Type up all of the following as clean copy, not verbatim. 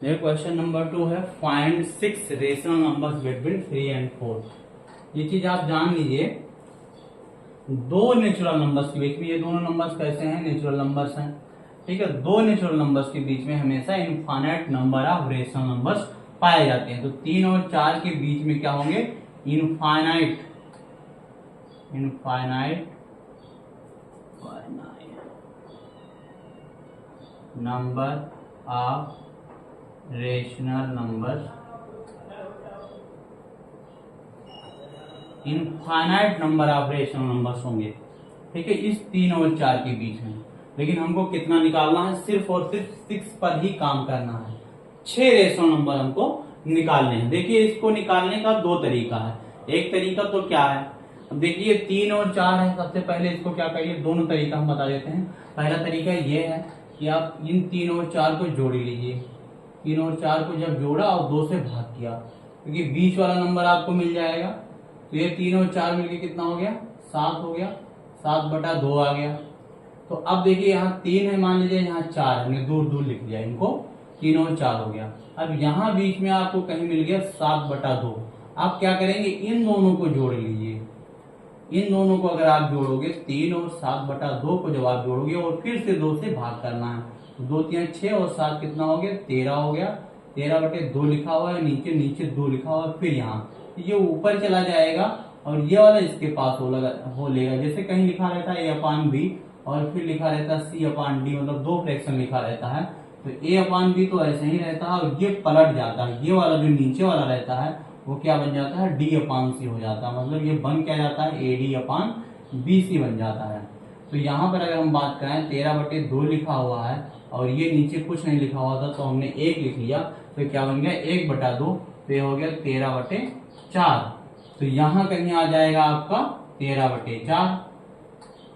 मेरे question number 2 है find 6 rational numbers between 3 and 4। ये चीज आप जान लीजिए, दो नेचुरल नंबर्स के बीच में, ये दोनों नंबर्स कैसे हैं, नेचुरल नंबर्स हैं, ठीक है। दो नेचुरल नंबर्स के बीच में हमेशा infinite number of rational numbers पाए जाते हैं। तो 3 और 4 के बीच में क्या होंगे, infinite number of rational numbers, infinite number of rational numbers होंगे, ठीक है, इस 3 और 4 के बीच में। लेकिन हमको कितना निकालना है, सिर्फ और सिर्फ 6 पर ही काम करना है। 6 रेशनल नंबर हमको निकालने हैं। देखिए, इसको निकालने का दो तरीका है। एक तरीका तो क्या है, अब देखिए 3 और 4 है। सबसे पहले इसको क्या करिए, दोनों तरीका हम बता देते हैं। पहला तरीका ये है कि आप इन 3 और 4 को जोड़ लीजिए। 3 और 4 को जब जोड़ा और 2 से भाग किया, क्योंकि बीच वाला नंबर आपको मिल जाएगा। तो ये 3 और 4 मिलके कितना हो गया, 7 हो गया। 7/2 आ गया। तो अब देखिए, यहाँ 3 है, मान लीजिए यहाँ 4 है, हमने दूर दूर लिख दिया इनको, 3 और 4 हो गया। अब यहाँ बीच में आपको कहीं मिल गया 7/2। आप क्या करेंगे, इन दोनों को जोड़ लीजिए। इन दोनों को अगर आप जोड़ोगे, 3 और 7/2 को जब आप जोड़ोगे और फिर से 2 से भाग करना है, तो 2 3 6 और 7 कितना हो गया, 13 हो गया। 13/2 लिखा हुआ है, नीचे नीचे 2 लिखा हुआ है। फिर यहाँ ये ऊपर चला जाएगा और ये वाला इसके पास हो लेगा। जैसे कहीं लिखा रहता है A/B और फिर लिखा रहता है C/D, मतलब 2 फ्रैक्शन लिखा रहता है। तो A/B तो ऐसे ही रहता है और ये पलट जाता है। ये वाला जो नीचे वाला रहता है वो क्या बन जाता है, D/C हो जाता है। मतलब ये बन क्या जाता है, AD/BC बन जाता है। तो यहाँ पर अगर हम बात करें, 13/2 लिखा हुआ है और ये नीचे कुछ नहीं लिखा हुआ था, तो हमने 1 लिख लिया। तो क्या बन गया, 1/2। तो ये हो गया 13/4। तो यहाँ कहीं आ जाएगा आपका 13/4।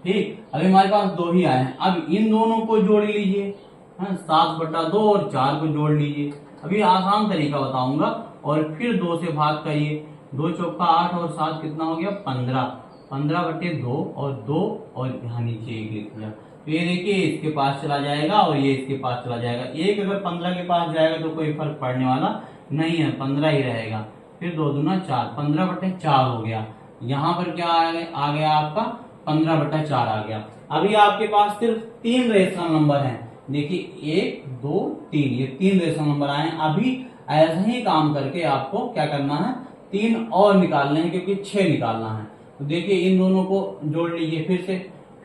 ठीक, अभी हमारे पास 2 ही आए हैं। अब इन दोनों को जोड़ लीजिए, 7/2 और 4 को जोड़ लीजिए। अभी आसान तरीका बताऊंगा और फिर 2 से भाग करिए। 2 चौका 8 और 7 कितना हो गया, 15। 15/2 और 2 और यहाँ नीचे 1 लिख दिया। तो ये देखिए, इसके पास चला जाएगा और ये इसके पास चला जाएगा। एक अगर 15 के पास जाएगा तो कोई फर्क पड़ने वाला नहीं है, 15 ही रहेगा। फिर 2 दूना 4, 15/4 हो गया। यहाँ पर क्या आ गया आपका, 15/4 आ गया। अभी आपके पास सिर्फ 3 रेशनल नंबर हैं। देखिए 1 2 3, ये 3 रेशनल नंबर आए हैं। अभी ऐसा ही काम करके आपको क्या करना है, 3 और निकालने हैं, क्योंकि 6 निकालना है। तो देखिए, इन दोनों को जोड़ लीजिए। फिर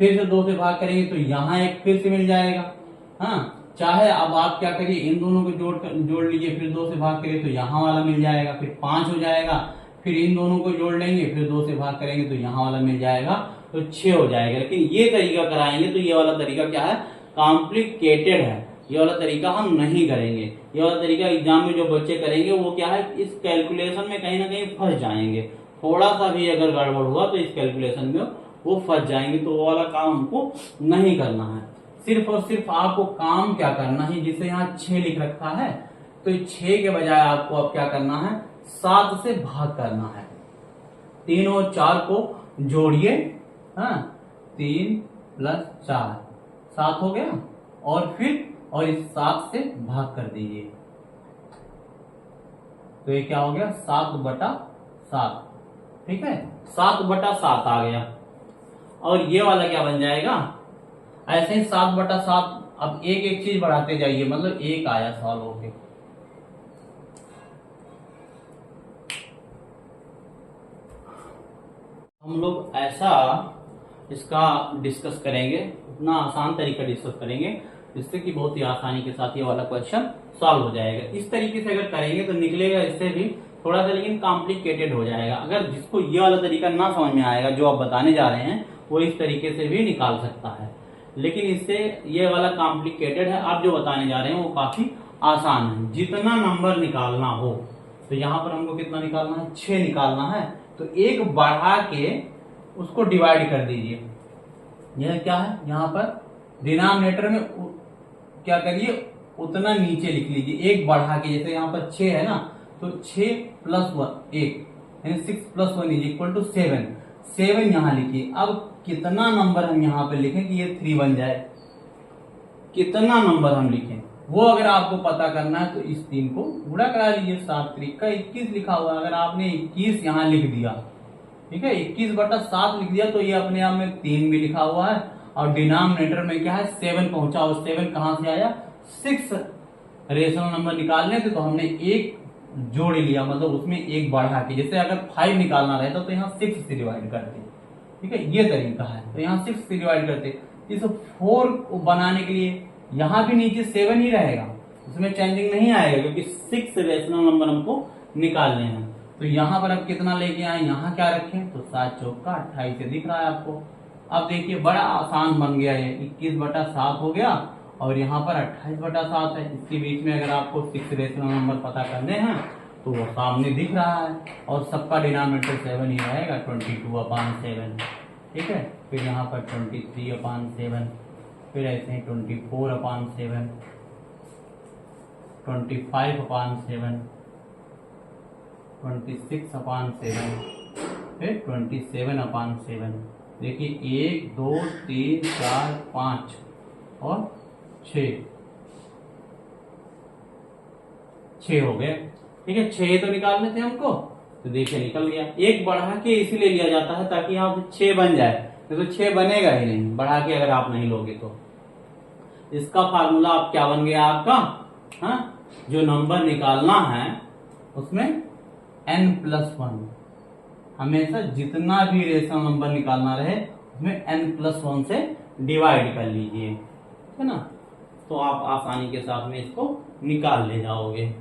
से 2 से भाग करेंगे तो यहाँ एक फिर से मिल जाएगा। हाँ, चाहे अब आप क्या करिए, इन दोनों को जोड़ लीजिए, फिर 2 से भाग करिए तो यहाँ वाला मिल जाएगा। फिर 5 हो जाएगा। फिर इन दोनों को जोड़ लेंगे, फिर 2 से भाग करेंगे तो यहाँ वाला मिल जाएगा, तो 6 हो जाएगा। लेकिन ये तरीका कराएंगे तो ये वाला तरीका क्या है, कॉम्प्लिकेटेड है। ये वाला तरीका हम नहीं करेंगे। ये वाला तरीका एग्जाम में जो बच्चे करेंगे वो क्या है, इस कैलकुलेशन में कहीं ना कहीं फंस जाएंगे। थोड़ा सा भी अगर गड़बड़ हुआ तो इस कैलकुलेशन में वो फंस जाएंगे। तो वो वाला काम हमको नहीं करना है। सिर्फ और सिर्फ आपको काम क्या करना है, जिसे यहाँ 6 लिख रखा है, तो 6 के बजाय आपको अब क्या करना है, 7 से भाग करना है। 3 और 4 को जोड़िए, 3 + 4 7 हो गया। और इस 7 से भाग कर दीजिए, तो ये क्या हो गया, 7/7। ठीक है, 7/7 आ गया। और ये वाला क्या बन जाएगा, ऐसे ही 7/7। अब एक एक चीज बढ़ाते जाइए, मतलब 1 आया सॉल्व होके। हम लोग ऐसा इसका डिस्कस करेंगे, उतना आसान तरीका डिस्कस करेंगे जिससे कि बहुत ही आसानी के साथ ये वाला क्वेश्चन सॉल्व हो जाएगा। इस तरीके से अगर करेंगे तो निकलेगा इससे भी थोड़ा सा, लेकिन कॉम्प्लिकेटेड हो जाएगा। अगर जिसको ये वाला तरीका ना समझ में आएगा जो आप बताने जा रहे हैं, वो इस तरीके से भी निकाल सकता है। लेकिन इससे ये वाला कॉम्प्लिकेटेड है, आप जो बताने जा रहे हैं वो काफी आसान है। जितना नंबर निकालना हो, तो यहाँ पर हमको कितना निकालना है, 6 निकालना है। तो 1 बढ़ा के उसको डिवाइड कर दीजिए। यह क्या है, यहाँ पर डिनोमिनेटर में क्या करिए, उतना नीचे लिख लीजिए। 1 बढ़ा के, जैसे यहाँ पर 6 है ना, तो 6 + 1 यानी 6 + 1 = 7। 7 यहाँ लिखिए। अब कितना नंबर हम यहाँ पे लिखें कि ये 3 बन जाए, कितना नंबर हम लिखें, वो अगर आपको पता करना है तो इस 3 को गुणा करा लीजिए। 7 त्रिक का 21 लिखा हुआ है, अगर आपने 21 यहाँ लिख दिया, ठीक है, 21/7 लिख दिया तो ये अपने आप में 3 भी लिखा हुआ है, और डिनोमिनेटर में क्या है 7 पहुंचा, और 7 कहां से आया, 6 रेशनल नंबर निकालने थे तो हमने एक जोड़ लिया, मतलब उसमें एक बढ़ा के, जैसे अगर 5 निकालना रहता तो यहाँ 6 से डिवाइड करते, ठीक है, ये तरीका है, तो यहाँ 6 से डिवाइड करते। इस 4 को बनाने के लिए यहाँ भी नीचे 7 ही रहेगा, उसमें चेंजिंग नहीं आएगा, क्योंकि 6 रेशनल नंबर हमको निकालने हैं। तो यहाँ पर अब कितना लेके आए, यहाँ क्या रखें, तो 7 चौक का 28 से दिख रहा है आपको। अब देखिए बड़ा आसान बन गया है, 21/7 हो गया, और यहाँ पर 28/7 है। इसके बीच में अगर आपको 6 रेशनल नंबर पता करने हैं तो वो सामने दिख रहा है, और सबका डिनोमिनेटर 7 ही रहेगा, 22/7, ठीक है। फिर यहाँ पर 23/7, फिर ऐसे ही 24/7, 25/7, 26/7, फिर 27/7। देखिए 1 2 3 4 5 और 6 हो गए, ठीक है। 6 तो निकालने थे हमको, तो देखिए निकल गया। एक बढ़ा के इसीलिए लिया जाता है ताकि यहाँ 6 बन जाए, तो 6 बनेगा ही नहीं बढ़ा के अगर आप नहीं लोगे तो। इसका फार्मूला आप क्या बन गया आपका, हाँ, जो नंबर निकालना है उसमें n+1, हमेशा जितना भी रेशनल नंबर निकालना रहे उसमें n+1 से डिवाइड कर लीजिए, है ना, तो आप आसानी के साथ में इसको निकाल ले जाओगे।